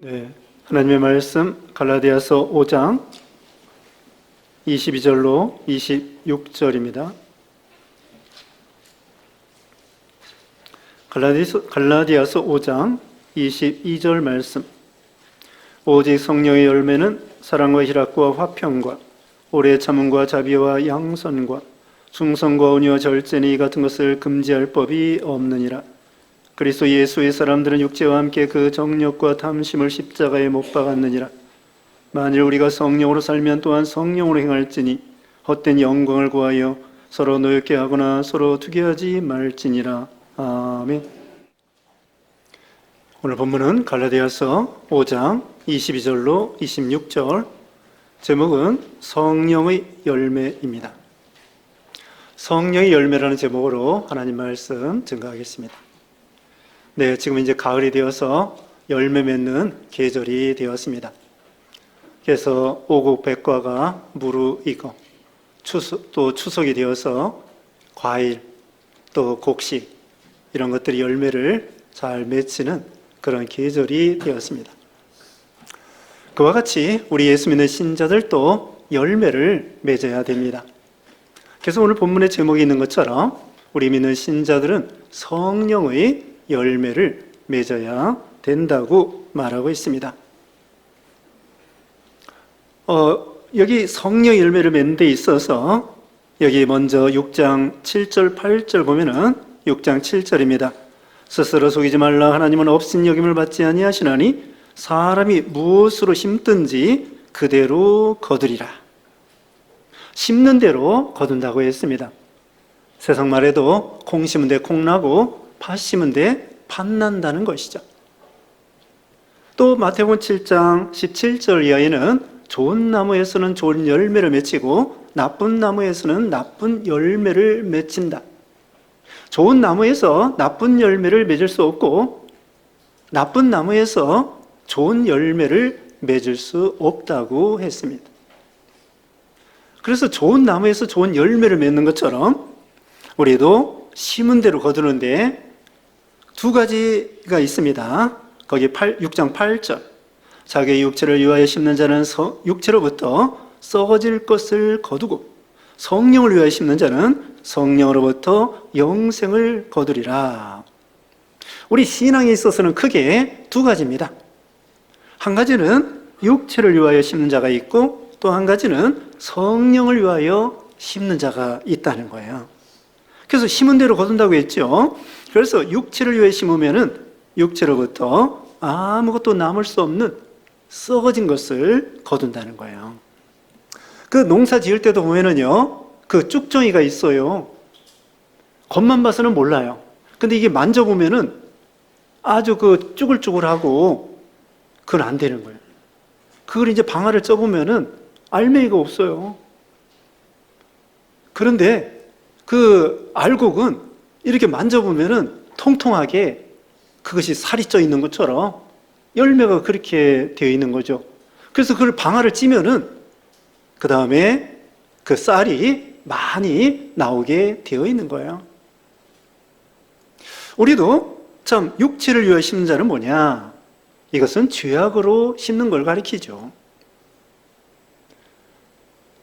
네, 하나님의 말씀 갈라디아서 5장 22절로 26절입니다. 갈라디아서 5장 22절 말씀. 오직 성령의 열매는 사랑과 희락과 화평과 오래 참음과 자비와 양선과 충성과 온유와 절제니 이 같은 것을 금지할 법이 없느니라. 그리스도 예수의 사람들은 육체와 함께 그 정욕과 탐심을 십자가에 못 박았느니라. 만일 우리가 성령으로 살면 또한 성령으로 행할지니 헛된 영광을 구하여 서로 노엽게 하거나 서로 투기하지 말지니라. 아멘. 오늘 본문은 갈라디아서 5장 22절로 26절, 제목은 성령의 열매입니다. 성령의 열매라는 제목으로 하나님 말씀 증거하겠습니다. 네, 지금 이제 가을이 되어서 열매 맺는 계절이 되었습니다. 그래서 오곡백과가 무르익어, 또 추석이 되어서 과일, 또 곡식 이런 것들이 열매를 잘 맺히는 그런 계절이 되었습니다. 그와 같이 우리 예수 믿는 신자들도 열매를 맺어야 됩니다. 그래서 오늘 본문의 제목이 있는 것처럼 우리 믿는 신자들은 성령의 열매를 맺어야 된다고 말하고 있습니다. 여기 성령 열매를 맺는 데 있어서 여기 먼저 6장 7절 8절 보면은 6장 7절입니다. 스스로 속이지 말라. 하나님은 없인 여김을 받지 아니하시나니 사람이 무엇으로 심든지 그대로 거두리라. 심는 대로 거둔다고 했습니다. 세상 말에도 콩 심은 데 콩 나고 팥 심은 데 팥 난다는 것이죠. 또 마태복음 7장 17절 이하에는 좋은 나무에서는 좋은 열매를 맺히고 나쁜 나무에서는 나쁜 열매를 맺힌다. 좋은 나무에서 나쁜 열매를 맺을 수 없고 나쁜 나무에서 좋은 열매를 맺을 수 없다고 했습니다. 그래서 좋은 나무에서 좋은 열매를 맺는 것처럼 우리도 심은 대로 거두는데 두 가지가 있습니다. 거기 6장 8절. 자기의 육체를 위하여 심는 자는 육체로부터 썩어질 것을 거두고 성령을 위하여 심는 자는 성령으로부터 영생을 거두리라. 우리 신앙에 있어서는 크게 두 가지입니다. 한 가지는 육체를 위하여 심는 자가 있고 또 한 가지는 성령을 위하여 심는 자가 있다는 거예요. 그래서 심은 대로 거둔다고 했죠. 그래서 육체를 위해 심으면은 육체로부터 아무것도 남을 수 없는 썩어진 것을 거둔다는 거예요. 그 농사 지을 때도 보면은요, 그 쭉정이가 있어요. 겉만 봐서는 몰라요. 근데 이게 만져보면은 아주 그 쭈글쭈글하고 그건 안 되는 거예요. 그걸 이제 방아를 쪄보면은 알맹이가 없어요. 그런데 그 알곡은 이렇게 만져보면은 통통하게 그것이 살이 쪄 있는 것처럼 열매가 그렇게 되어 있는 거죠. 그래서 그걸 방아를 찌면은 그 다음에 그 쌀이 많이 나오게 되어 있는 거예요. 우리도 참 육체를 위하여 심는 자는 뭐냐? 이것은 죄악으로 심는 걸 가리키죠.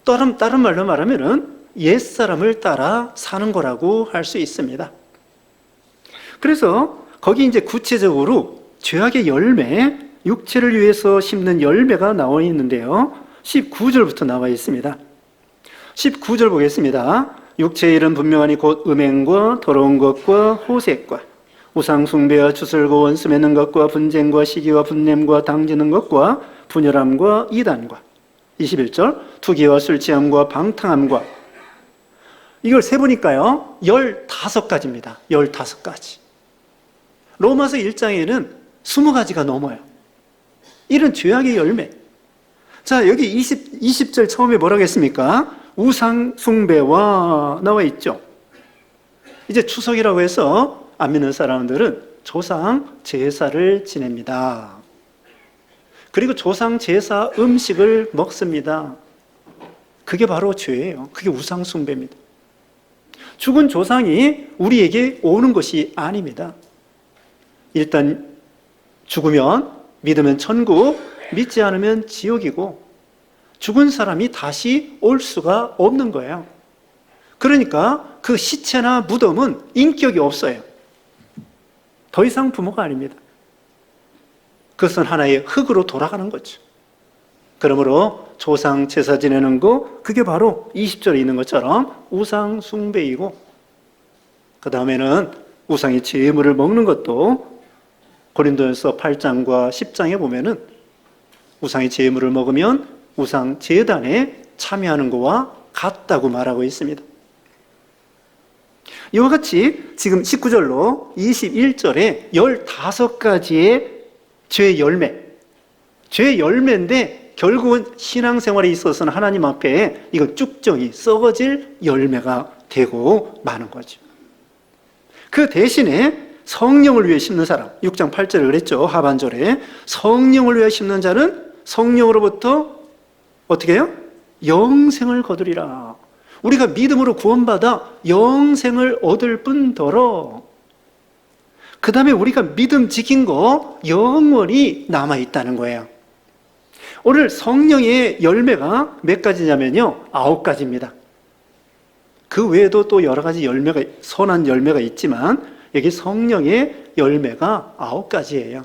다른 말로 말하면은 옛사람을 따라 사는 거라고 할 수 있습니다. 그래서 거기 이제 구체적으로 죄악의 열매, 육체를 위해서 심는 열매가 나와 있는데요. 19절부터 나와 있습니다. 19절 보겠습니다. 육체의 일은 분명하니 곧 음행과 더러운 것과 호색과 우상 숭배와 주술과 원수 맺는 것과 분쟁과 시기와 분냄과 당지는 것과 분열함과 이단과 21절 투기와 술 취함과 방탕함과 이걸 세보니까요 15가지입니다. 15가지. 로마서 1장에는 20가지가 넘어요. 이런 죄악의 열매. 자, 여기 20절 처음에 뭐라고 했습니까? 우상 숭배와 나와 있죠. 이제 추석이라고 해서 안 믿는 사람들은 조상 제사를 지냅니다. 그리고 조상 제사 음식을 먹습니다. 그게 바로 죄예요. 그게 우상 숭배입니다. 죽은 조상이 우리에게 오는 것이 아닙니다. 일단 죽으면 믿으면 천국, 믿지 않으면 지옥이고 죽은 사람이 다시 올 수가 없는 거예요. 그러니까 그 시체나 무덤은 인격이 없어요. 더 이상 부모가 아닙니다. 그것은 하나의 흙으로 돌아가는 거죠. 그러므로 조상 제사 지내는 거, 그게 바로 20절에 있는 것처럼 우상 숭배이고, 그 다음에는 우상의 제물을 먹는 것도 고린도전서 8장과 10장에 보면은 우상의 제물을 먹으면 우상 제단에 참여하는 것과 같다고 말하고 있습니다. 이와 같이 지금 19절로 21절에 15가지의 죄의 열매인데 결국은 신앙생활에 있어서는 하나님 앞에 이건 쭉정이 썩어질 열매가 되고 마는 거죠. 그 대신에 성령을 위해 심는 사람, 6장 8절에 그랬죠. 하반절에 성령을 위해 심는 자는 성령으로부터 어떻게 해요? 영생을 거두리라. 우리가 믿음으로 구원받아 영생을 얻을 뿐더러 그 다음에 우리가 믿음 지킨 거 영원히 남아있다는 거예요. 오늘 성령의 열매가 몇 가지냐면요, 9가지입니다. 그 외에도 또 여러 가지 열매가, 선한 열매가 있지만 여기 성령의 열매가 9가지예요.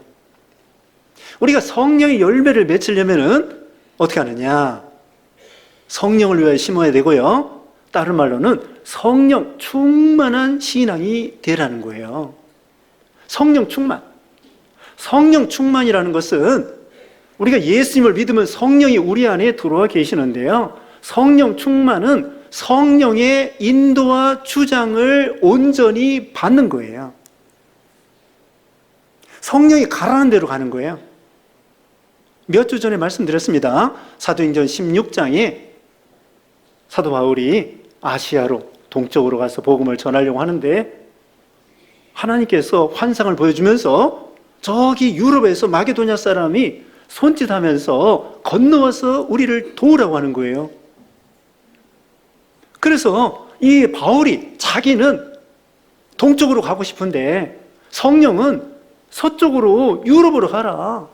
우리가 성령의 열매를 맺으려면은 어떻게 하느냐? 성령을 위하여 심어야 되고요. 다른 말로는 성령 충만한 신앙이 되라는 거예요. 성령 충만. 성령 충만이라는 것은 우리가 예수님을 믿으면 성령이 우리 안에 들어와 계시는데요. 성령 충만은 성령의 인도와 주장을 온전히 받는 거예요. 성령이 가라는 대로 가는 거예요. 몇 주 전에 말씀드렸습니다. 사도행전 16장에 사도 바울이 아시아로 동쪽으로 가서 복음을 전하려고 하는데 하나님께서 환상을 보여주면서 저기 유럽에서 마게도냐 사람이 손짓하면서 건너와서 우리를 도우라고 하는 거예요. 그래서 이 바울이 자기는 동쪽으로 가고 싶은데 성령은 서쪽으로 유럽으로 가라.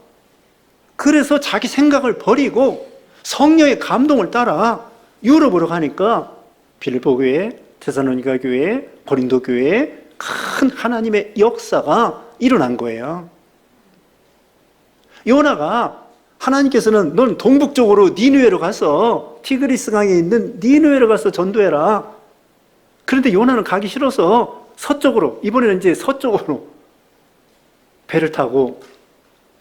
그래서 자기 생각을 버리고 성령의 감동을 따라 유럽으로 가니까 빌립보 교회, 데살로니가 교회, 고린도 교회에 큰 하나님의 역사가 일어난 거예요. 요나가 하나님께서는 넌 동북쪽으로 니느웨로 가서 티그리스 강에 있는 니느웨로 가서 전도해라. 그런데 요나는 가기 싫어서 서쪽으로, 이번에는 이제 서쪽으로 배를 타고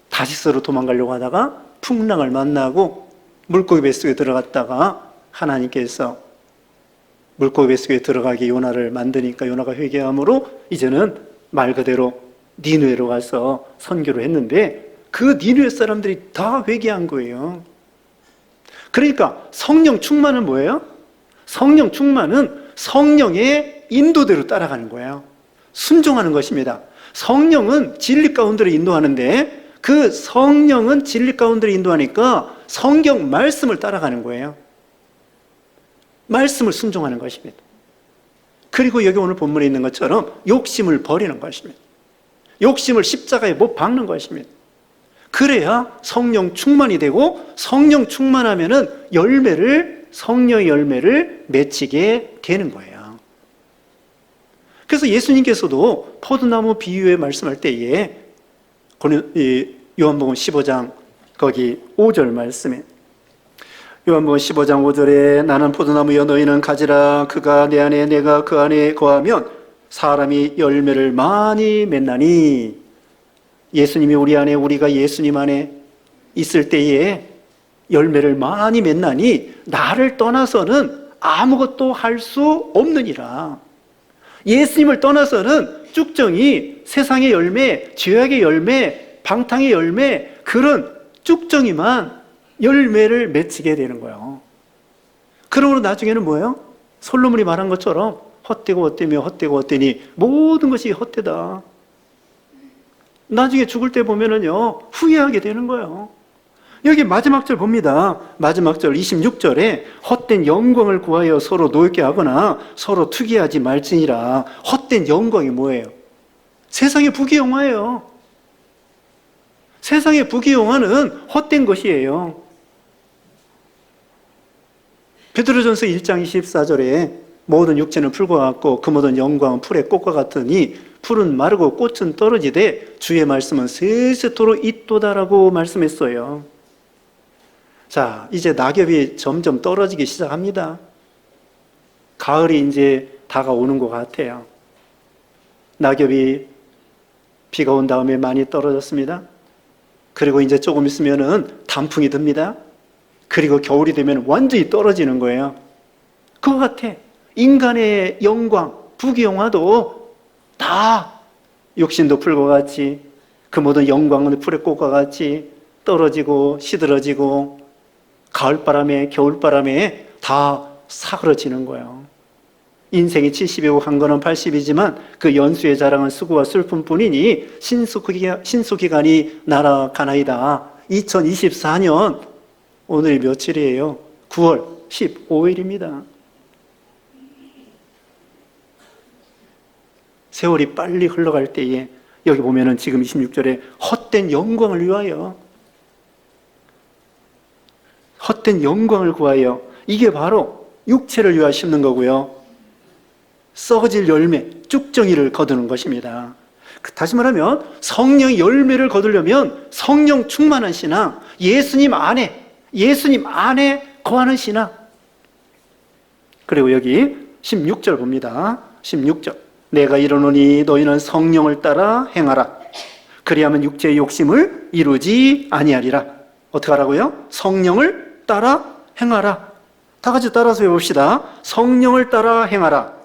다시스로 도망가려고 하다가 풍랑을 만나고 물고기 뱃속에 들어갔다가 하나님께서 물고기 뱃속에 들어가게 요나를 만드니까 요나가 회개함으로 이제는 말 그대로 니느웨로 가서 선교를 했는데 그 니느웨 사람들이 다 회개한 거예요. 그러니까 성령 충만은 뭐예요? 성령 충만은 성령의 인도대로 따라가는 거예요. 순종하는 것입니다. 성령은 진리 가운데로 인도하는데 그 성령은 진리 가운데로 인도하니까 성경 말씀을 따라가는 거예요. 말씀을 순종하는 것입니다. 그리고 여기 오늘 본문에 있는 것처럼 욕심을 버리는 것입니다. 욕심을 십자가에 못 박는 것입니다. 그래야 성령 충만이 되고 성령 충만하면은 성령의 열매를 맺히게 되는 거예요. 그래서 예수님께서도 포도나무 비유에 말씀할 때에 요한복음 15장 거기 5절 말씀에 요한복음 15장 5절에 나는 포도나무여 너희는 가지라 그가 내 안에 내가 그 안에 거하면 사람이 열매를 많이 맺나니 예수님이 우리 안에 우리가 예수님 안에 있을 때에 열매를 많이 맺나니 나를 떠나서는 아무것도 할 수 없느니라. 예수님을 떠나서는 쭉정이 세상의 열매, 죄악의 열매, 방탕의 열매 그런 쭉정이만 열매를 맺히게 되는 거예요. 그러므로 나중에는 뭐예요? 솔로몬이 말한 것처럼 헛되고 헛되며 헛되고 헛되니 모든 것이 헛되다. 나중에 죽을 때 보면은요 후회하게 되는 거예요. 여기 마지막 절 봅니다. 마지막 절 26절에 헛된 영광을 구하여 서로 노엽게 하거나 서로 투기하지 말지니라. 헛된 영광이 뭐예요? 세상의 부귀영화예요. 세상의 부귀영화는 헛된 것이에요. 베드로전서 1장 24절에 모든 육체는 풀과 같고 그 모든 영광은 풀의 꽃과 같으니 풀은 마르고 꽃은 떨어지되 주의 말씀은 세세토록 있도다라고 말씀했어요. 자, 이제 낙엽이 점점 떨어지기 시작합니다. 가을이 이제 다가오는 것 같아요. 낙엽이 비가 온 다음에 많이 떨어졌습니다. 그리고 이제 조금 있으면은 단풍이 듭니다. 그리고 겨울이 되면 완전히 떨어지는 거예요. 그거 같아. 인간의 영광, 부귀영화도 다 육신도 풀과 같이 그 모든 영광은 풀의 꽃과 같이 떨어지고 시들어지고 가을바람에 겨울바람에 다 사그러지는 거예요. 인생이 70이고 강건은 80이지만 그 연수의 자랑은 수고와 슬픔뿐이니 신수기간이 날아가나이다. 2024년 오늘이 며칠이에요? 9월 15일입니다. 세월이 빨리 흘러갈 때에 여기 보면은 지금 26절에 헛된 영광을 위하여, 헛된 영광을 구하여, 이게 바로 육체를 위하여 심는 거고요. 썩어질 열매, 쭉정이를 거두는 것입니다. 다시 말하면 성령의 열매를 거두려면 성령 충만한 신앙, 예수님 안에 거하는 신앙. 그리고 여기 16절 봅니다. 16절. 내가 이르노니 너희는 성령을 따라 행하라. 그리하면 육체의 욕심을 이루지 아니하리라. 어떻게 하라고요? 성령을 따라 행하라. 다 같이 따라서 해봅시다. 성령을 따라 행하라.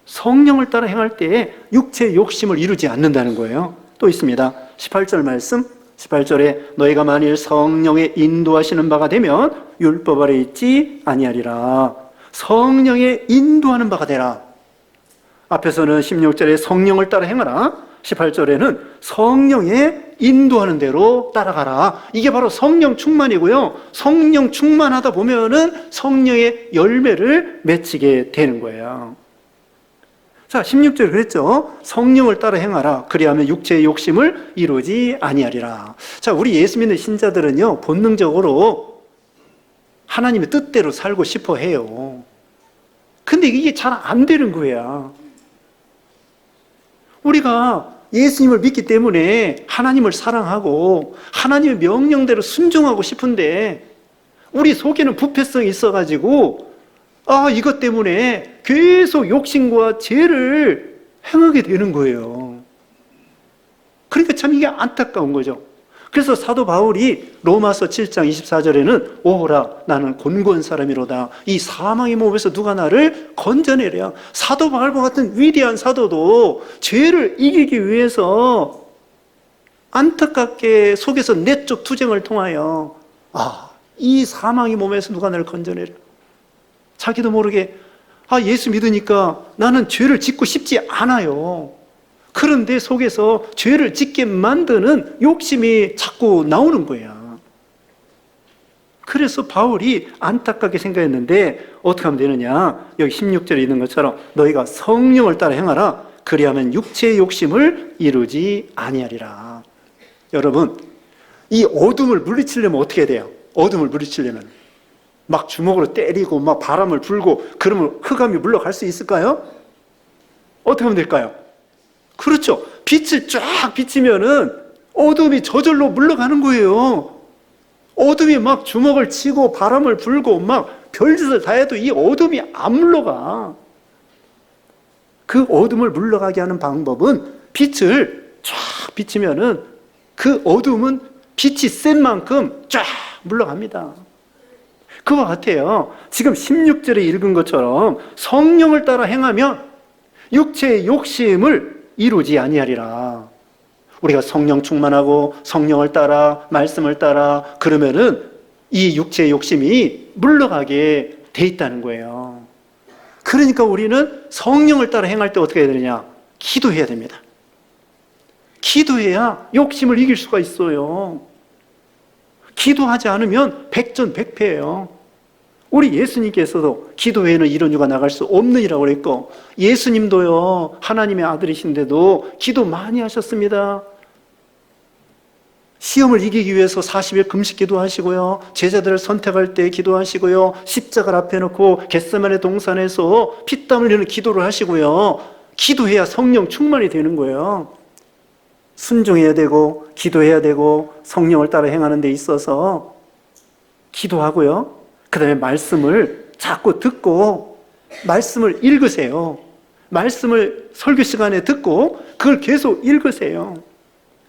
성령을 따라 행할 때 육체의 욕심을 이루지 않는다는 거예요. 또 있습니다. 18절 말씀. 18절에 너희가 만일 성령의 인도하시는 바가 되면 율법 아래 있지 아니하리라. 성령의 인도하는 바가 되라. 앞에서는 16절에 성령을 따라 행하라. 18절에는 성령의 인도하는 대로 따라가라. 이게 바로 성령 충만이고요. 성령 충만하다 보면은 성령의 열매를 맺히게 되는 거예요. 자, 16절 그랬죠. 성령을 따라 행하라. 그리하면 육체의 욕심을 이루지 아니하리라. 자, 우리 예수 믿는 신자들은요, 본능적으로 하나님의 뜻대로 살고 싶어 해요. 근데 이게 잘 안 되는 거야. 우리가 예수님을 믿기 때문에 하나님을 사랑하고 하나님의 명령대로 순종하고 싶은데 우리 속에는 부패성이 있어가지고 이것 때문에 계속 욕심과 죄를 행하게 되는 거예요. 그러니까 참 이게 안타까운 거죠. 그래서 사도 바울이 로마서 7장 24절에는 오호라 나는 곤고한 사람이로다. 이 사망의 몸에서 누가 나를 건져내랴. 사도 바울과 같은 위대한 사도도 죄를 이기기 위해서 안타깝게 속에서 내적 투쟁을 통하여 이 사망의 몸에서 누가 나를 건져내랴. 자기도 모르게 예수 믿으니까 나는 죄를 짓고 싶지 않아요. 그런데 속에서 죄를 짓게 만드는 욕심이 자꾸 나오는 거야. 그래서 바울이 안타깝게 생각했는데 어떻게 하면 되느냐. 여기 16절에 있는 것처럼 너희가 성령을 따라 행하라. 그리하면 육체의 욕심을 이루지 아니하리라. 여러분, 이 어둠을 물리치려면 어떻게 해야 돼요? 어둠을 물리치려면 막 주먹으로 때리고 막 바람을 불고 그러면 흑암이 물러갈 수 있을까요? 어떻게 하면 될까요? 그렇죠. 빛을 쫙 비치면은 어둠이 저절로 물러가는 거예요. 어둠이 막 주먹을 치고 바람을 불고 막 별짓을 다 해도 이 어둠이 안 물러가. 그 어둠을 물러가게 하는 방법은 빛을 쫙 비치면은 그 어둠은 빛이 센 만큼 쫙 물러갑니다. 그와 같아요. 지금 16절에 읽은 것처럼 성령을 따라 행하면 육체의 욕심을 이루지 아니하리라. 우리가 성령 충만하고 성령을 따라 말씀을 따라 그러면은 이 육체의 욕심이 물러가게 돼 있다는 거예요. 그러니까 우리는 성령을 따라 행할 때 어떻게 해야 되느냐? 기도해야 됩니다. 기도해야 욕심을 이길 수가 있어요. 기도하지 않으면 백전백패예요. 우리 예수님께서도 기도 외에는 이런 유가 나갈 수 없느니라고 그랬고 예수님도요 하나님의 아들이신데도 기도 많이 하셨습니다. 시험을 이기기 위해서 40일 금식 기도하시고요. 제자들을 선택할 때 기도하시고요. 십자가를 앞에 놓고 겟세마네 동산에서 피땀 흘리는 기도를 하시고요. 기도해야 성령 충만이 되는 거예요. 순종해야 되고 기도해야 되고 성령을 따라 행하는 데 있어서 기도하고요. 그 다음에 말씀을 자꾸 듣고 말씀을 읽으세요. 말씀을 설교 시간에 듣고 그걸 계속 읽으세요.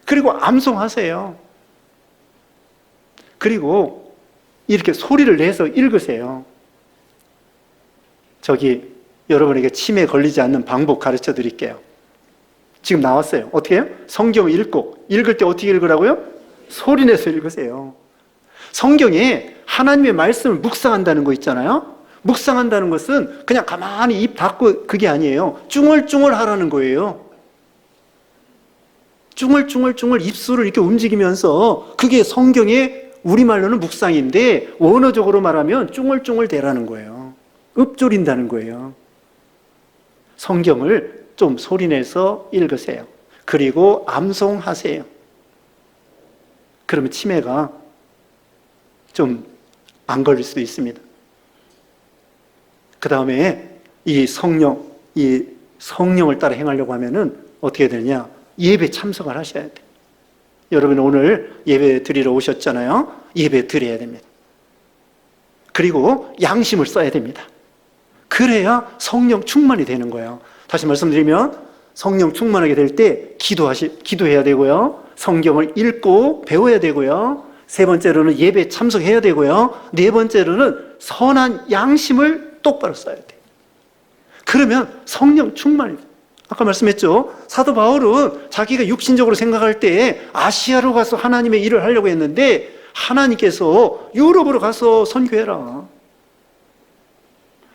그리고 암송하세요. 그리고 이렇게 소리를 내서 읽으세요. 저기 여러분에게 치매에 걸리지 않는 방법 가르쳐 드릴게요. 지금 나왔어요. 어떻게 해요? 성경을 읽고, 읽을 때 어떻게 읽으라고요? 소리 내서 읽으세요. 성경에 하나님의 말씀을 묵상한다는 거 있잖아요. 묵상한다는 것은 그냥 가만히 입 닫고 그게 아니에요. 쭝얼쭝얼 하라는 거예요. 쭝얼쭝얼 입술을 이렇게 움직이면서 그게 성경의 우리말로는 묵상인데 원어적으로 말하면 쭝얼쭝얼 대라는 거예요. 읊조린다는 거예요. 성경을 좀 소리내서 읽으세요. 그리고 암송하세요. 그러면 치매가 좀 안 걸릴 수도 있습니다. 그 다음에 이 성령을 따라 행하려고 하면은 어떻게 되느냐? 예배 참석을 하셔야 돼요. 여러분 오늘 예배 드리러 오셨잖아요. 예배 드려야 됩니다. 그리고 양심을 써야 됩니다. 그래야 성령 충만이 되는 거예요. 다시 말씀드리면 성령 충만하게 될 때 기도해야 되고요. 성경을 읽고 배워야 되고요. 세 번째로는 예배 참석해야 되고요. 네 번째로는 선한 양심을 똑바로 써야 돼요. 그러면 성령 충만이 돼요. 아까 말씀했죠. 사도 바울은 자기가 육신적으로 생각할 때 아시아로 가서 하나님의 일을 하려고 했는데 하나님께서 유럽으로 가서 선교해라.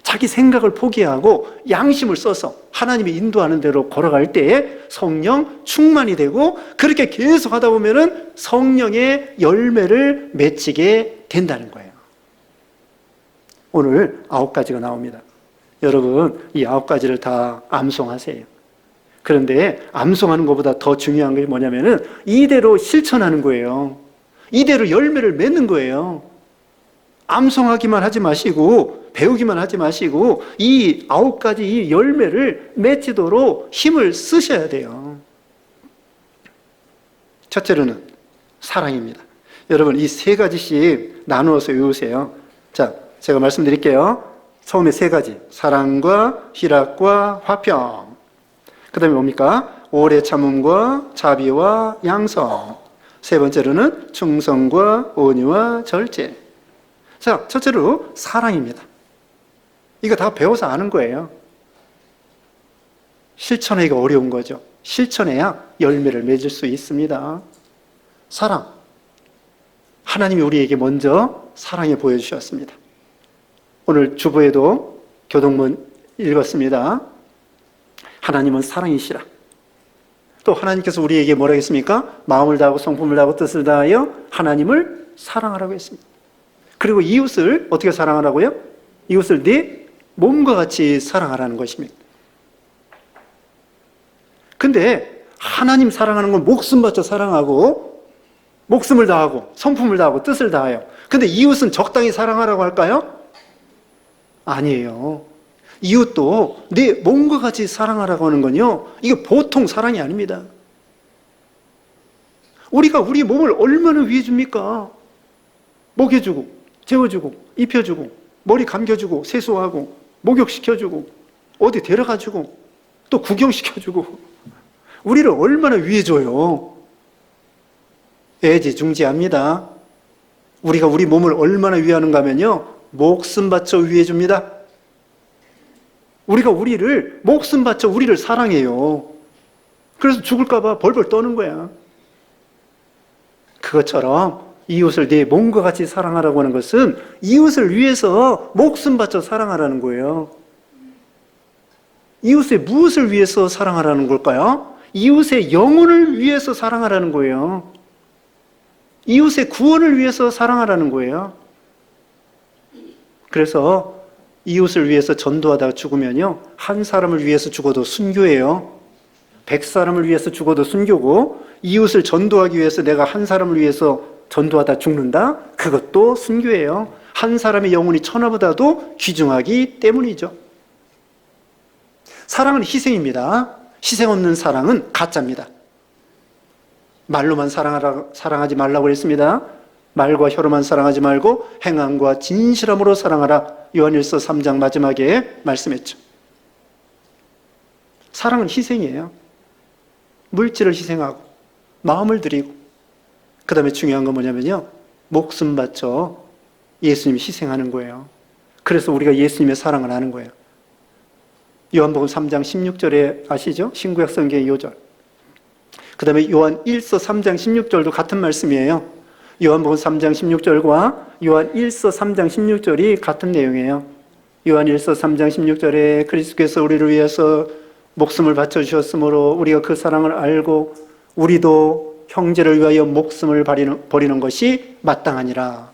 자기 생각을 포기하고 양심을 써서 하나님이 인도하는 대로 걸어갈 때 성령 충만이 되고 그렇게 계속 하다 보면은 성령의 열매를 맺히게 된다는 거예요. 오늘 9가지가 나옵니다. 여러분 이 9가지를 다 암송하세요. 그런데 암송하는 것보다 더 중요한 게 뭐냐면은 이대로 실천하는 거예요. 이대로 열매를 맺는 거예요. 암송하기만 하지 마시고 배우기만 하지 마시고 이 9가지 이 열매를 맺히도록 힘을 쓰셔야 돼요. 첫째로는 사랑입니다. 여러분 이 3가지씩 나누어서 외우세요. 자, 제가 말씀드릴게요. 처음에 3가지. 사랑과 희락과 화평. 그 다음에 뭡니까? 오래 참음과 자비와 양성. 세 번째로는 충성과 온유와 절제. 자, 첫째로 사랑입니다. 이거 다 배워서 아는 거예요. 실천하기가 어려운 거죠. 실천해야 열매를 맺을 수 있습니다. 사랑. 하나님이 우리에게 먼저 사랑을 보여주셨습니다. 오늘 주보에도 교동문 읽었습니다. 하나님은 사랑이시라. 또 하나님께서 우리에게 뭐라고 했습니까? 마음을 다하고 성품을 다하고 뜻을 다하여 하나님을 사랑하라고 했습니다. 그리고 이웃을 어떻게 사랑하라고요? 이웃을 네 몸과 같이 사랑하라는 것입니다. 근데 하나님 사랑하는 건 목숨 바쳐 사랑하고 목숨을 다하고 성품을 다하고 뜻을 다하여. 근데 이웃은 적당히 사랑하라고 할까요? 아니에요. 이웃도 내 몸과 같이 사랑하라고 하는 건요, 이게 보통 사랑이 아닙니다. 우리가 우리 몸을 얼마나 위해 줍니까? 먹여주고 재워주고 입혀주고 머리 감겨주고 세수하고 목욕시켜주고 어디 데려가주고 또 구경시켜주고 우리를 얼마나 위해줘요. 애지중지합니다. 우리가 우리 몸을 얼마나 위하는가 하면요, 목숨 바쳐 위해줍니다. 우리가 우리를 목숨 바쳐 우리를 사랑해요. 그래서 죽을까 봐 벌벌 떠는 거야. 그것처럼 이웃을 내 몸과 같이 사랑하라고 하는 것은 이웃을 위해서 목숨 바쳐 사랑하라는 거예요. 이웃의 무엇을 위해서 사랑하라는 걸까요? 이웃의 영혼을 위해서 사랑하라는 거예요. 이웃의 구원을 위해서 사랑하라는 거예요. 그래서 이웃을 위해서 전도하다가 죽으면요, 한 사람을 위해서 죽어도 순교예요. 100사람을 위해서 죽어도 순교고, 이웃을 전도하기 위해서 내가 한 사람을 위해서 전도하다 죽는다? 그것도 순교예요. 한 사람의 영혼이 천하보다도 귀중하기 때문이죠. 사랑은 희생입니다. 희생 없는 사랑은 가짜입니다. 말로만 사랑하지 말라고 했습니다. 말과 혀로만 사랑하지 말고 행함과 진실함으로 사랑하라. 요한일서 3장 마지막에 말씀했죠. 사랑은 희생이에요. 물질을 희생하고 마음을 드리고, 그 다음에 중요한 건 뭐냐면요, 목숨 바쳐 예수님이 희생하는 거예요. 그래서 우리가 예수님의 사랑을 아는 거예요. 요한복음 3장 16절에 아시죠? 신구약 성경의 요절. 그 다음에 요한 1서 3장 16절도 같은 말씀이에요. 요한복음 3장 16절과 요한 1서 3장 16절이 같은 내용이에요. 요한 1서 3장 16절에 그리스도께서 우리를 위해서 목숨을 바쳐주셨으므로 우리가 그 사랑을 알고 우리도 형제를 위하여 목숨을 버리는 것이 마땅하니라.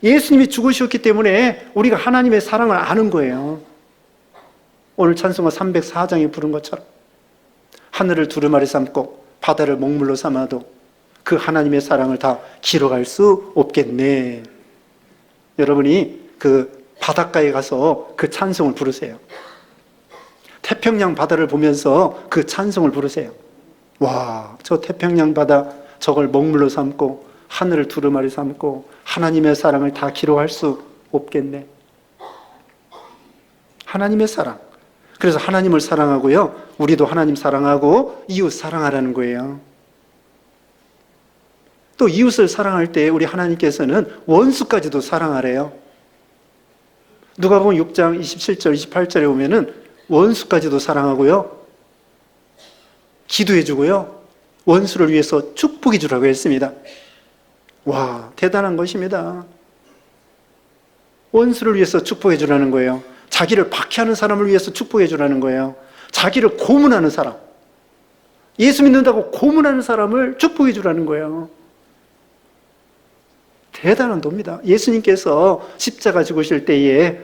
예수님이 죽으셨기 때문에 우리가 하나님의 사랑을 아는 거예요. 오늘 찬송가 304장에 부른 것처럼 하늘을 두루마리 삼고 바다를 먹물로 삼아도 그 하나님의 사랑을 다 기록할 수 없겠네. 여러분이 그 바닷가에 가서 그 찬송을 부르세요. 태평양 바다를 보면서 그 찬송을 부르세요. 와, 저 태평양 바다 저걸 먹물로 삼고 하늘을 두루마리 삼고 하나님의 사랑을 다 기록할 수 없겠네. 하나님의 사랑. 그래서 하나님을 사랑하고요, 우리도 하나님 사랑하고 이웃 사랑하라는 거예요. 또 이웃을 사랑할 때 우리 하나님께서는 원수까지도 사랑하래요. 누가복음 6장 27절 28절에 보면은 원수까지도 사랑하고요, 기도해 주고요, 원수를 위해서 축복해 주라고 했습니다. 와, 대단한 것입니다. 원수를 위해서 축복해 주라는 거예요. 자기를 박해하는 사람을 위해서 축복해 주라는 거예요. 자기를 고문하는 사람, 예수 믿는다고 고문하는 사람을 축복해 주라는 거예요. 대단한 도입니다. 예수님께서 십자가 죽으실 때에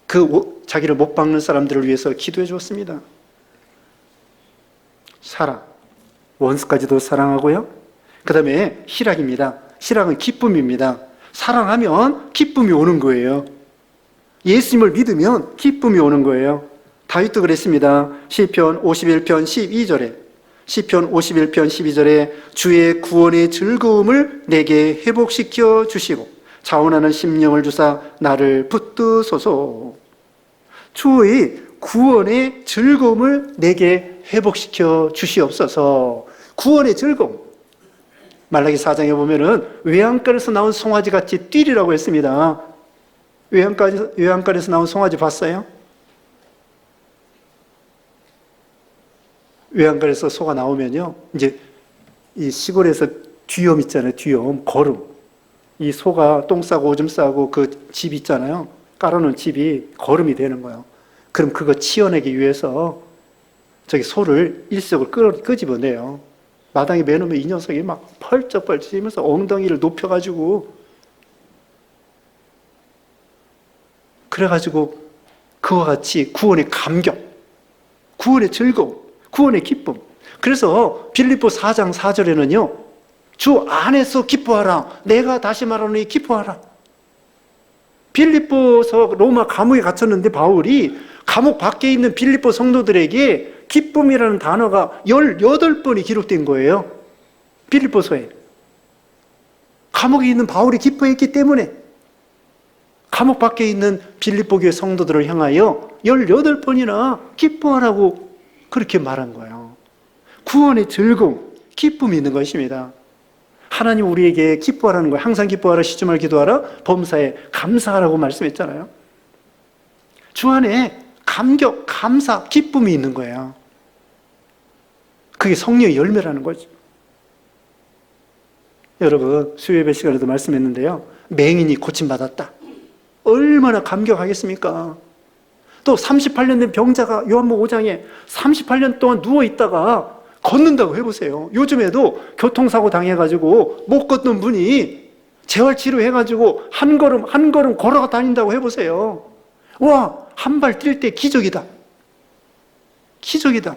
그 자기를 못 박는 사람들을 위해서 기도해 주었습니다. 사랑, 원수까지도 사랑하고요, 그 다음에 희락입니다. 희락은 기쁨입니다. 사랑하면 기쁨이 오는 거예요. 예수님을 믿으면 기쁨이 오는 거예요. 다윗도 그랬습니다. 시편 51편 12절에 시편 51편 12절에 주의 구원의 즐거움을 내게 회복시켜 주시고 자원하는 심령을 주사 나를 붙드소서. 주의 구원의 즐거움을 내게 회복시켜 주시옵소서. 구원의 즐거움. 말라기 4장에 보면은 외양간에서 나온 송아지 같이 뛰리라고 했습니다. 외양간에서 나온 송아지 봤어요? 외양간에서 소가 나오면요, 이제 이 시골에서 뒤엄 있잖아요. 뒤엄, 거름. 이 소가 똥 싸고 오줌 싸고 그 집 있잖아요. 깔아놓은 집이 거름이 되는 거예요. 그럼 그거 치워내기 위해서 저기 소를 일석을 끄집어내요. 마당에 매놓으면 이 녀석이 막 펄쩍펄쩍 뛰면서 엉덩이를 높여가지고, 그래가지고 그와 같이 구원의 감격, 구원의 즐거움, 구원의 기쁨. 그래서 빌립보 4장 4절에는요, 주 안에서 기뻐하라. 내가 다시 말하노니 기뻐하라. 빌립보서 로마 감옥에 갇혔는데 바울이 감옥 밖에 있는 빌립보 성도들에게 기쁨이라는 단어가 18번이 기록된 거예요. 빌립보서에. 감옥에 있는 바울이 기뻐했기 때문에 감옥 밖에 있는 빌립보 교회 성도들을 향하여 18번이나 기뻐하라고 그렇게 말한 거예요. 구원의 즐거움, 기쁨이 있는 것입니다. 하나님 우리에게 기뻐하라는 거예요. 항상 기뻐하라, 쉬지 말고 기도하라, 범사에 감사하라고 말씀했잖아요. 주 안에 감격, 감사, 기쁨이 있는 거예요. 그게 성령의 열매라는 거죠. 여러분, 수요예배 시간에도 말씀했는데요, 맹인이 고침받았다. 얼마나 감격하겠습니까? 또 38년 된 병자가 요한복음 5장에 38년 동안 누워있다가 걷는다고 해보세요. 요즘에도 교통사고 당해가지고 못 걷는 분이 재활치료해가지고 한 걸음 한 걸음 걸어가 다닌다고 해보세요. 와, 한 발 뛸 때 기적이다. 기적이다.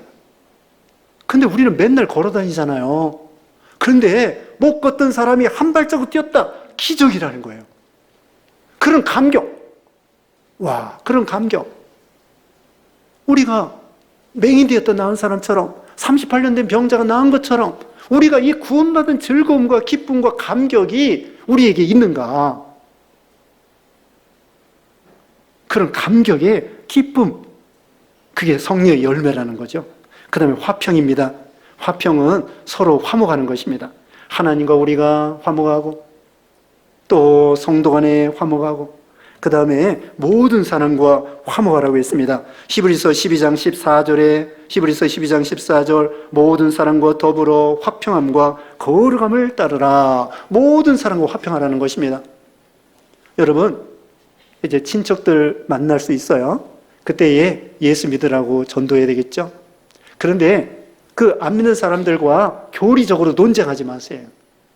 근데 우리는 맨날 걸어 다니잖아요. 그런데 못 걷던 사람이 한 발자국 뛰었다. 기적이라는 거예요. 그런 감격. 와, 그런 감격. 우리가 맹인되었다 나은 사람처럼 38년 된 병자가 나은 것처럼 우리가 이 구원받은 즐거움과 기쁨과 감격이 우리에게 있는가? 그런 감격의 기쁨. 그게 성령의 열매라는 거죠. 그 다음에 화평입니다. 화평은 서로 화목하는 것입니다. 하나님과 우리가 화목하고 또 성도 간에 화목하고 그 다음에 모든 사람과 화목하라고 했습니다. 히브리서 12장 14절 모든 사람과 더불어 화평함과 거룩함을 따르라. 모든 사람과 화평하라는 것입니다. 여러분 이제 친척들 만날 수 있어요. 그때에 예수 믿으라고 전도해야 되겠죠. 그런데 그 안 믿는 사람들과 교리적으로 논쟁하지 마세요.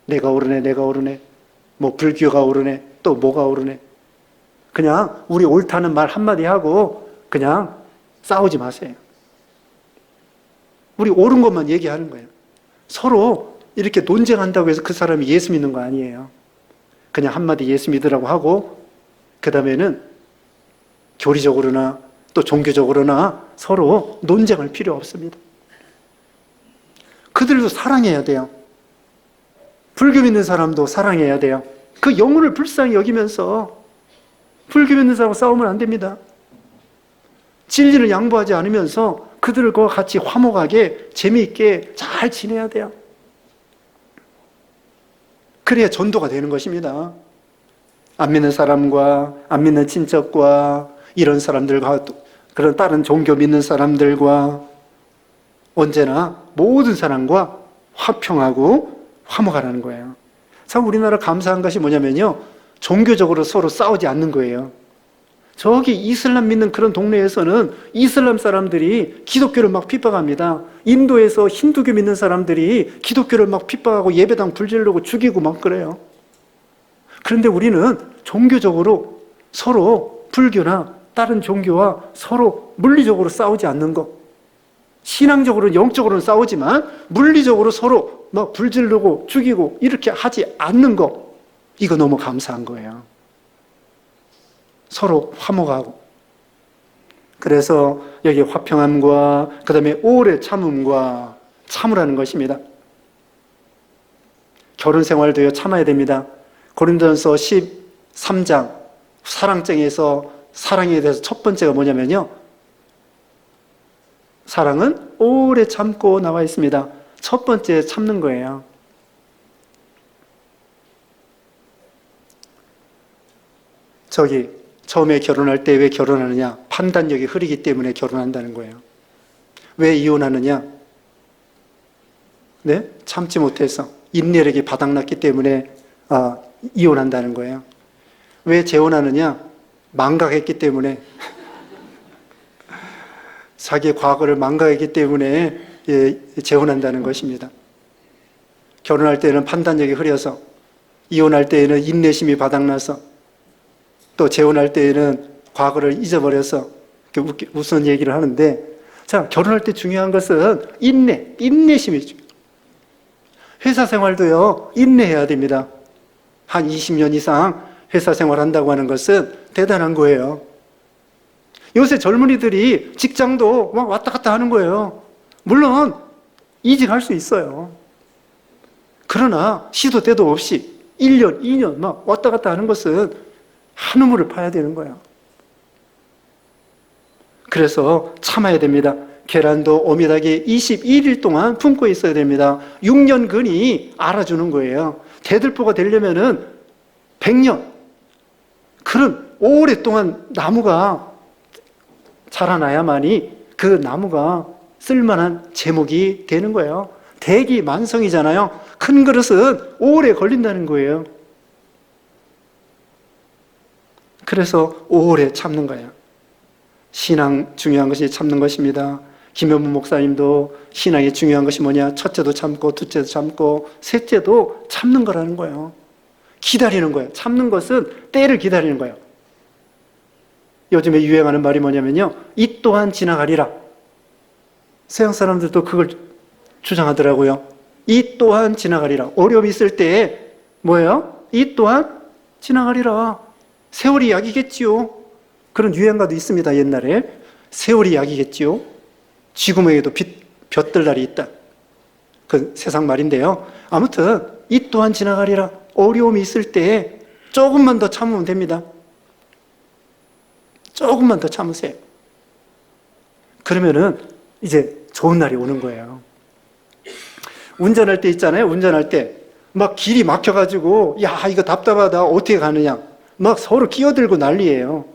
내가 옳으네, 내가 옳으네, 뭐 불교가 옳으네, 또 뭐가 옳으네. 그냥 우리 옳다는 말 한마디 하고 그냥 싸우지 마세요. 우리 옳은 것만 얘기하는 거예요. 서로 이렇게 논쟁한다고 해서 그 사람이 예수 믿는 거 아니에요. 그냥 한마디 예수 믿으라고 하고 그 다음에는 교리적으로나 또 종교적으로나 서로 논쟁할 필요 없습니다. 그들도 사랑해야 돼요. 불교 믿는 사람도 사랑해야 돼요. 그 영혼을 불쌍히 여기면서 불교 믿는 사람하고 싸우면 안 됩니다. 진리를 양보하지 않으면서 그들과 같이 화목하게 재미있게 잘 지내야 돼요. 그래야 전도가 되는 것입니다. 안 믿는 사람과 안 믿는 친척과 이런 사람들과 그런 다른 종교 믿는 사람들과 언제나 모든 사람과 화평하고 화목하라는 거예요. 참 우리나라 감사한 것이 뭐냐면요. 종교적으로 서로 싸우지 않는 거예요. 저기 이슬람 믿는 그런 동네에서는 이슬람 사람들이 기독교를 막 핍박합니다. 인도에서 힌두교 믿는 사람들이 기독교를 막 핍박하고 예배당 불지르고 죽이고 막 그래요. 그런데 우리는 종교적으로 서로 불교나 다른 종교와 서로 물리적으로 싸우지 않는 것. 신앙적으로는 영적으로는 싸우지만 물리적으로 서로 막 불지르고 죽이고 이렇게 하지 않는 것. 이거 너무 감사한 거예요. 서로 화목하고. 그래서 여기 화평함과 그 다음에 오래 참음과 참으라는 것입니다. 결혼 생활도요 참아야 됩니다. 고린도전서 13장 사랑장에서 사랑에 대해서 첫 번째가 뭐냐면요. 사랑은 오래 참고 나와 있습니다. 첫 번째 참는 거예요. 저기 처음에 결혼할 때 왜 결혼하느냐? 판단력이 흐리기 때문에 결혼한다는 거예요. 왜 이혼하느냐? 네? 참지 못해서 인내력이 바닥났기 때문에 이혼한다는 거예요. 왜 재혼하느냐? 망각했기 때문에 자기의 과거를 망각했기 때문에 재혼한다는 것입니다. 결혼할 때는 판단력이 흐려서, 이혼할 때에는 인내심이 바닥나서, 또 재혼할 때에는 과거를 잊어버려서 우스운 얘기를 하는데, 자, 결혼할 때 중요한 것은 인내심이 중요해요. 회사 생활도요, 인내해야 됩니다. 한 20년 이상 회사 생활한다고 하는 것은 대단한 거예요. 요새 젊은이들이 직장도 막 왔다 갔다 하는 거예요. 물론 이직할 수 있어요. 그러나 시도 때도 없이 1년, 2년 막 왔다 갔다 하는 것은 한우물을 파야 되는 거예요. 그래서 참아야 됩니다. 계란도 오미닭이 21일 동안 품고 있어야 됩니다. 6년근이 알아주는 거예요. 대들보가 되려면은 100년, 그런 오랫동안 나무가 자라나야만이 그 나무가 쓸만한 제목이 되는 거예요. 대기 만성이잖아요. 큰 그릇은 오래 걸린다는 거예요. 그래서 오래 참는 거예요. 신앙 중요한 것이 참는 것입니다. 김현무 목사님도 신앙이 중요한 것이 뭐냐? 첫째도 참고, 둘째도 참고, 셋째도 참는 거라는 거예요. 기다리는 거예요. 참는 것은 때를 기다리는 거예요. 요즘에 유행하는 말이 뭐냐면요. 이 또한 지나가리라. 서양 사람들도 그걸 주장하더라고요. 이 또한 지나가리라. 어려움이 있을 때 뭐예요? 이 또한 지나가리라. 세월이 약이겠지요. 그런 유행가도 있습니다. 옛날에. 세월이 약이겠지요. 지구멍에도 볕들 날이 있다. 그 세상 말인데요. 아무튼 이 또한 지나가리라. 어려움이 있을 때 조금만 더 참으면 됩니다. 조금만 더 참으세요. 그러면은 이제 좋은 날이 오는 거예요. 운전할 때 있잖아요. 운전할 때 막 길이 막혀가지고 야 이거 답답하다 어떻게 가느냐 막 서로 끼어들고 난리예요.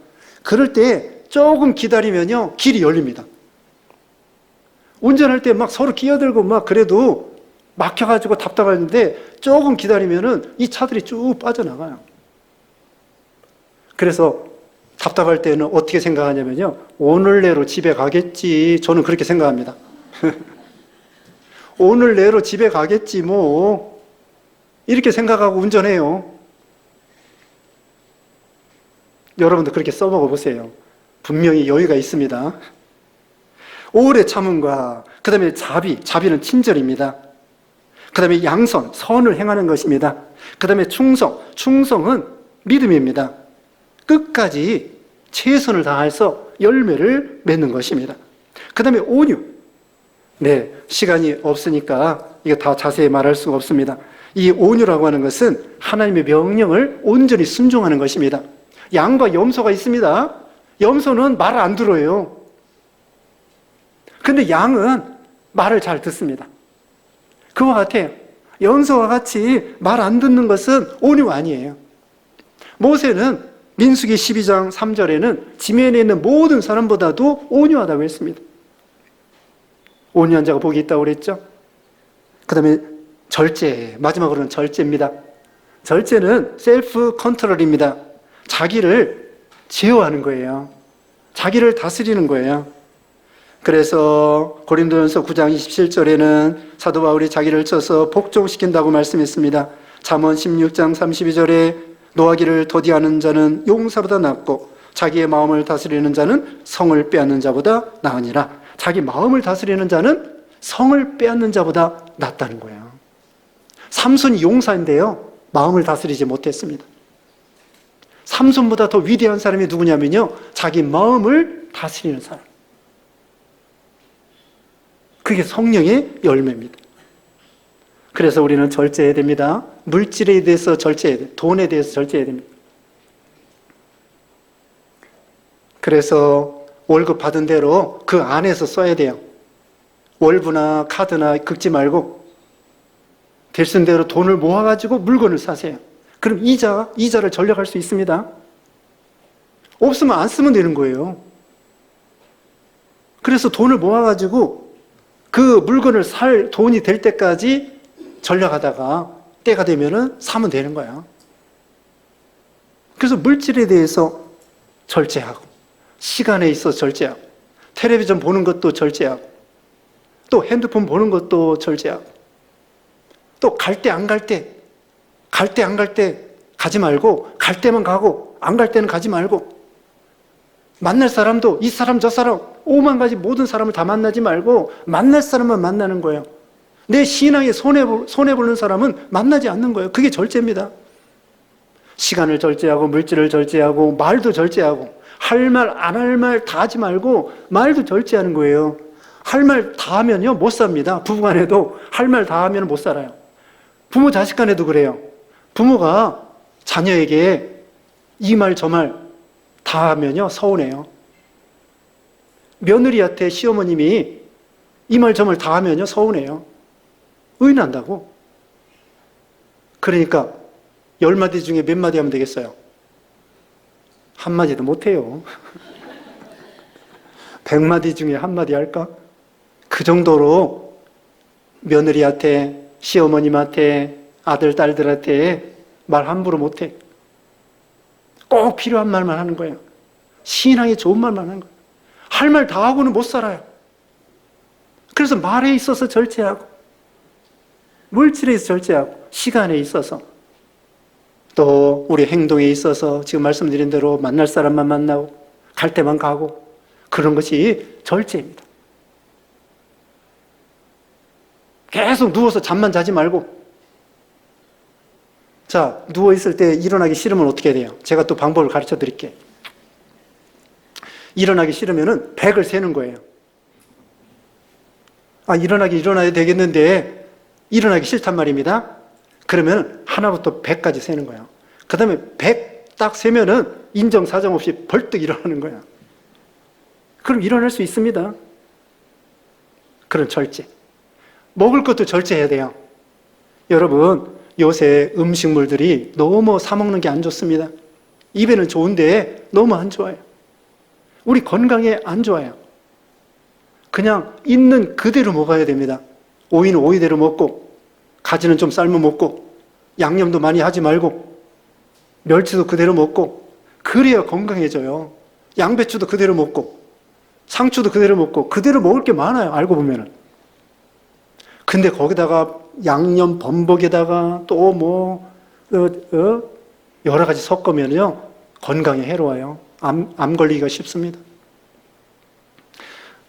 그럴 때 조금 기다리면요 길이 열립니다. 운전할 때 막 서로 끼어들고 막 그래도 막혀가지고 답답한데 조금 기다리면은 이 차들이 쭉 빠져나가요. 그래서 답답할 때는 어떻게 생각하냐면요. 오늘 내로 집에 가겠지. 저는 그렇게 생각합니다. 오늘 내로 집에 가겠지 뭐. 이렇게 생각하고 운전해요. 여러분도 그렇게 써먹어 보세요. 분명히 여유가 있습니다. 오래 참음과 그 다음에 자비는 친절입니다. 그 다음에 양선, 선을 행하는 것입니다. 그 다음에 충성은 믿음입니다. 끝까지 최선을 다해서 열매를 맺는 것입니다. 그 다음에 온유. 네, 시간이 없으니까 이거 다 자세히 말할 수가 없습니다. 이 온유라고 하는 것은 하나님의 명령을 온전히 순종하는 것입니다. 양과 염소가 있습니다. 염소는 말을 안 들어요. 근데 양은 말을 잘 듣습니다. 그와 같아요. 염소와 같이 말 안 듣는 것은 온유가 아니에요. 모세는 민수기 12장 3절에는 지면에 있는 모든 사람보다도 온유하다고 했습니다. 온유한 자가 복이 있다고 그랬죠. 그 다음에 절제, 마지막으로는 절제입니다. 절제는 셀프 컨트롤입니다. 자기를 제어하는 거예요. 자기를 다스리는 거예요. 그래서 고린도전서 9장 27절에는 사도 바울이 자기를 쳐서 복종시킨다고 말씀했습니다. 잠언 16장 32절에 노하기를 더디하는 자는 용사보다 낫고 자기의 마음을 다스리는 자는 성을 빼앗는 자보다 나으니라. 자기 마음을 다스리는 자는 성을 빼앗는 자보다 낫다는 거예요. 삼손이 용사인데요. 마음을 다스리지 못했습니다. 삼손보다 더 위대한 사람이 누구냐면요. 자기 마음을 다스리는 사람. 그게 성령의 열매입니다. 그래서 우리는 절제해야 됩니다. 물질에 대해서 절제해야 돼요. 돈에 대해서 절제해야 됩니다. 그래서 월급 받은 대로 그 안에서 써야 돼요. 월부나 카드나 긁지 말고 될 수 있는 대로 돈을 모아가지고 물건을 사세요. 그럼 이자를 전략할 수 있습니다. 없으면 안 쓰면 되는 거예요. 그래서 돈을 모아가지고 그 물건을 살 돈이 될 때까지 전략하다가 때가 되면은 사면 되는 거야. 그래서 물질에 대해서 절제하고, 시간에 있어서 절제하고, 텔레비전 보는 것도 절제하고, 또 핸드폰 보는 것도 절제하고, 또 갈 때 안 갈 때, 가지 말고, 갈 때만 가고, 안 갈 때는 가지 말고, 만날 사람도 이 사람 저 사람 5만 가지 모든 사람을 다 만나지 말고 만날 사람만 만나는 거예요. 내 신앙에 손해보는 사람은 만나지 않는 거예요. 그게 절제입니다. 시간을 절제하고 물질을 절제하고 말도 절제하고 할 말 안 할 말 다 하지 말고 말도 절제하는 거예요. 할 말 다 하면요 못 삽니다. 부부간에도 할 말 다 하면 못 살아요. 부모 자식 간에도 그래요. 부모가 자녀에게 이 말 저 말 다 하면요 서운해요. 며느리한테 시어머님이 이 말 저 말 다 하면요 서운해요. 의인한다고. 그러니까 10마디 중에 몇 마디 하면 되겠어요? 한마디도 못해요. 100마디 중에 한마디 할까? 그 정도로 며느리한테, 시어머님한테, 아들, 딸들한테 말 함부로 못해. 꼭 필요한 말만 하는 거예요. 신앙에 좋은 말만 하는 거예요. 할 말 다 하고는 못 살아요. 그래서 말에 있어서 절제하고, 물질에 있어서 절제하고, 시간에 있어서, 또 우리 행동에 있어서 지금 말씀드린 대로 만날 사람만 만나고, 갈 때만 가고, 그런 것이 절제입니다. 계속 누워서 잠만 자지 말고. 자, 누워있을 때 일어나기 싫으면 어떻게 해야 돼요? 제가 또 방법을 가르쳐 드릴게요. 일어나기 싫으면은 100을 세는 거예요. 일어나야 되겠는데 일어나기 싫단 말입니다. 그러면 하나부터 100까지 세는 거예요. 그 다음에 100 딱 세면은 인정사정 없이 벌떡 일어나는 거야. 그럼 일어날 수 있습니다. 그런 절제. 먹을 것도 절제해야 돼요. 여러분, 요새 음식물들이 너무 사 먹는 게 안 좋습니다. 입에는 좋은데 너무 안 좋아요. 우리 건강에 안 좋아요. 그냥 있는 그대로 먹어야 됩니다. 오이는 오이대로 먹고, 가지는 좀 삶아 먹고, 양념도 많이 하지 말고, 멸치도 그대로 먹고, 그래야 건강해져요. 양배추도 그대로 먹고, 상추도 그대로 먹고, 그대로 먹을 게 많아요. 알고 보면은. 근데 거기다가 양념 범벅에다가 또 여러 가지 섞으면요, 건강에 해로워요. 암 걸리기가 쉽습니다.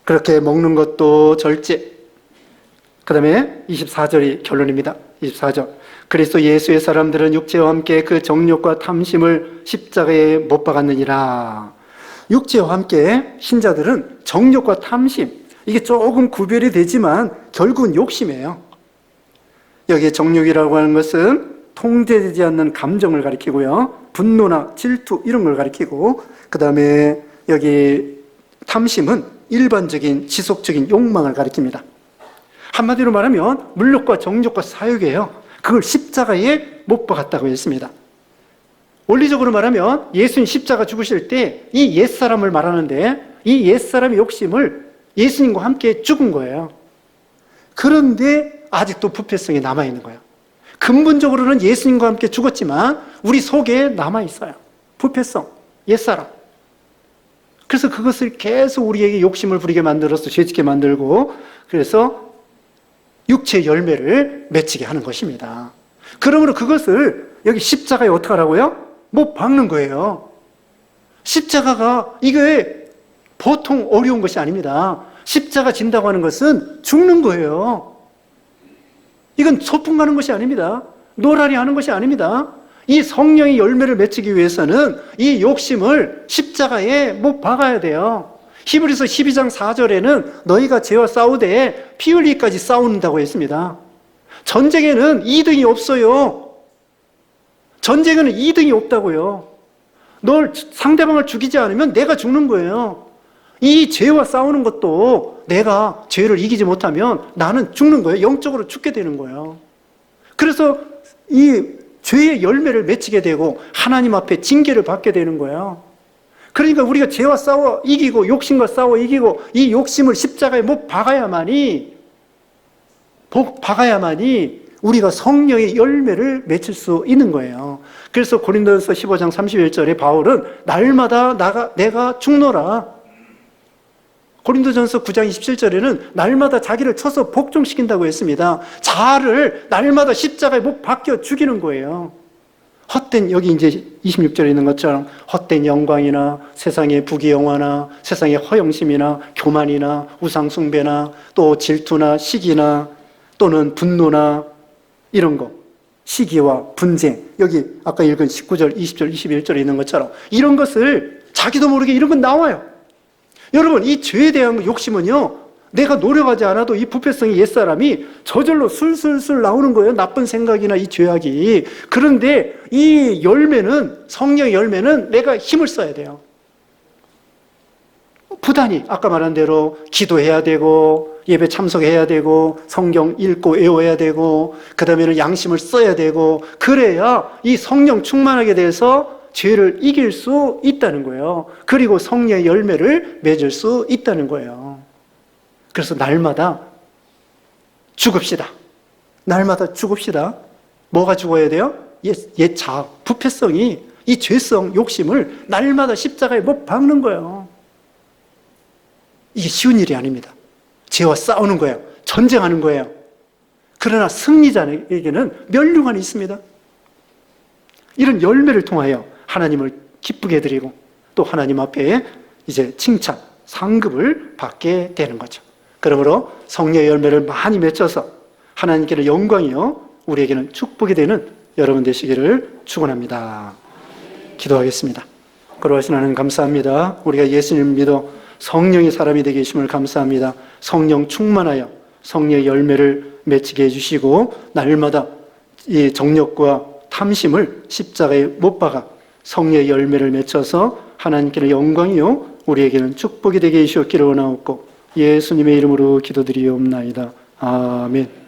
그렇게 먹는 것도 절제. 그 다음에 24절이 결론입니다. 24절. 그리스도 예수의 사람들은 육체와 함께 그 정욕과 탐심을 십자가에 못 박았느니라. 육체와 함께 신자들은 정욕과 탐심, 이게 조금 구별이 되지만 결국은 욕심이에요. 여기에 정욕이라고 하는 것은 통제되지 않는 감정을 가리키고요, 분노나 질투 이런 걸 가리키고, 그 다음에 여기 탐심은 일반적인 지속적인 욕망을 가리킵니다. 한마디로 말하면 물욕과 정욕과 사욕이에요. 그걸 십자가에 못 박았다고 했습니다. 원리적으로 말하면 예수님 십자가 죽으실 때 이 옛사람을 말하는데, 이 옛사람의 욕심을 예수님과 함께 죽은 거예요. 그런데 아직도 부패성이 남아있는 거예요. 근본적으로는 예수님과 함께 죽었지만 우리 속에 남아있어요. 부패성, 옛사람. 그래서 그것을 계속 우리에게 욕심을 부리게 만들어서 죄짓게 만들고, 그래서 육체의 열매를 맺히게 하는 것입니다. 그러므로 그것을 여기 십자가에 어떻게 하라고요? 못 박는 거예요. 십자가가 이게 보통 어려운 것이 아닙니다. 십자가 진다고 하는 것은 죽는 거예요. 이건 소풍 가는 것이 아닙니다. 노라리 하는 것이 아닙니다. 이 성령의 열매를 맺히기 위해서는 이 욕심을 십자가에 못 박아야 돼요. 히브리서 12장 4절에는 너희가 죄와 싸우되 피 흘리기까지 싸운다고 했습니다. 전쟁에는 2등이 없어요. 전쟁에는 2등이 없다고요. 널 상대방을 죽이지 않으면 내가 죽는 거예요. 이 죄와 싸우는 것도 내가 죄를 이기지 못하면 나는 죽는 거예요. 영적으로 죽게 되는 거예요. 그래서 이 죄의 열매를 맺히게 되고 하나님 앞에 징계를 받게 되는 거예요. 그러니까 우리가 죄와 싸워 이기고 욕심과 싸워 이기고 이 욕심을 십자가에 못 박아야만이 우리가 성령의 열매를 맺을 수 있는 거예요. 그래서 고린도전서 15장 31절에 바울은 날마다 내가 죽노라. 고린도전서 9장 27절에는 날마다 자기를 쳐서 복종시킨다고 했습니다. 자아를 날마다 십자가에 못 박혀 죽이는 거예요. 헛된, 여기 이제 26절에 있는 것처럼 헛된 영광이나 세상의 부귀영화나 세상의 허영심이나 교만이나 우상숭배나 또 질투나 시기나 또는 분노나 이런 거, 시기와 분쟁, 여기 아까 읽은 19절, 20절, 21절에 있는 것처럼 이런 것을 자기도 모르게 이런 건 나와요. 여러분, 이 죄에 대한 욕심은요, 내가 노력하지 않아도 이 부패성의 옛사람이 저절로 술술술 나오는 거예요. 나쁜 생각이나 이 죄악이. 그런데 이 열매는, 성령의 열매는 내가 힘을 써야 돼요. 부단히 아까 말한 대로 기도해야 되고 예배 참석해야 되고 성경 읽고 외워야 되고 그 다음에는 양심을 써야 되고, 그래야 이 성령 충만하게 돼서 죄를 이길 수 있다는 거예요. 그리고 성령의 열매를 맺을 수 있다는 거예요. 그래서 날마다 죽읍시다. 날마다 죽읍시다. 뭐가 죽어야 돼요? 옛 자아, 부패성이, 이 죄성, 욕심을 날마다 십자가에 못 박는 거예요. 이게 쉬운 일이 아닙니다. 죄와 싸우는 거예요. 전쟁하는 거예요. 그러나 승리자에게는 면류관이 있습니다. 이런 열매를 통하여 하나님을 기쁘게 드리고 또 하나님 앞에 이제 칭찬, 상급을 받게 되는 거죠. 그러므로 성령의 열매를 많이 맺어서 하나님께는 영광이요 우리에게는 축복이 되는 여러분 되시기를 축원합니다. 기도하겠습니다. 그러하신 하나님 감사합니다. 우리가 예수님 믿어 성령의 사람이 되게 해주심을 감사합니다. 성령 충만하여 성령의 열매를 맺히게 해주시고 날마다 이 정욕과 탐심을 십자가에 못 박아 성령의 열매를 맺혀서 하나님께는 영광이요 우리에게는 축복이 되게 해주셨기를 원하옵고 예수님의 이름으로 기도드리옵나이다. 아멘.